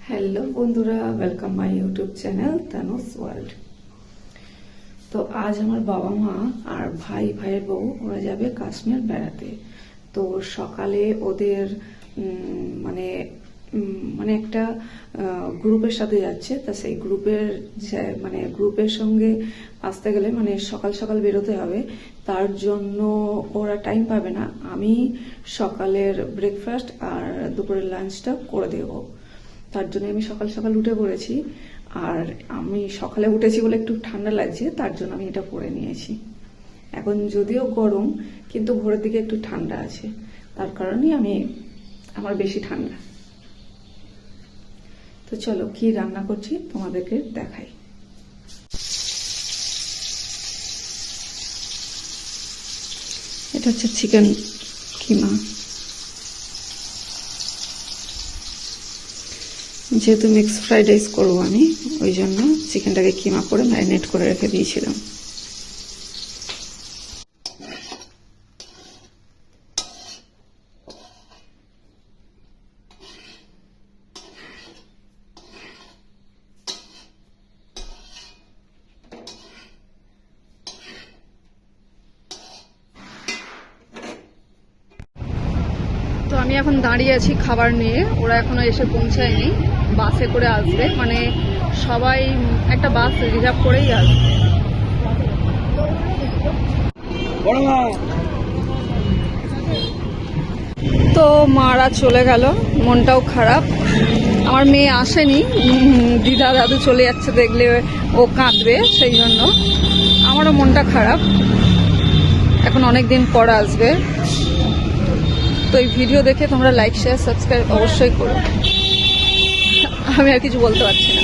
Hello বন্ধুরা, welcome my YouTube channel Tanu's world. তো আজ আমার বাবা মা আর ভাইয়ের বউ ওরা যাবে কাশ্মীর বেড়াতে। তো সকালে ওদের মানে মানে একটা গ্রুপের সাথে যাচ্ছে। তা সেই গ্রুপের সঙ্গে আসতে গেলে মানে সকাল সকাল বেরোতে হবে, তার জন্য ওরা টাইম পাবে না। আমি সকালের ব্রেকফাস্ট আর দুপুরের লাঞ্চটা করে দেবো, তার জন্য আমি সকাল সকাল উঠে পড়েছি। আর আমি সকালে উঠেছি বলে একটু ঠান্ডা লাগছে, তার জন্য আমি এটা পরে নিয়েছি। এখন যদিও গরম, কিন্তু ভোরের দিকে একটু ঠান্ডা আছে, তার কারণেই আমার বেশি ঠান্ডা। তো চলো কি রান্না করছি তোমাদেরকে দেখাই। এটা হচ্ছে চিকেন কিমা। যেহেতু মিক্স ফ্রাইড রাইস করবো আমি, ওই জন্য চিকেনটাকে কিমা করে ম্যারিনেট করে রেখে দিয়েছিলাম। তো আমি এখন দাঁড়িয়ে আছি খাবার নিয়ে, ওরা এখনো এসে পৌঁছায়নি। বাসে করে আসবে, মানে সবাই একটা বাস রিজার্ভ করেই আসবে। তো মারা চলে গেল, মনটাও খারাপ। আমার মেয়ে আসেনি, দিদা দাদু চলে যাচ্ছে দেখলে ও কাঁদবে, সেই জন্য আমারও মনটা খারাপ। এখন অনেক দিন পর আসবে। তো এই ভিডিও দেখে তোমরা লাইক শেয়ার সাবস্ক্রাইব অবশ্যই করো। আমি আর কিছু বলতে পারছি না।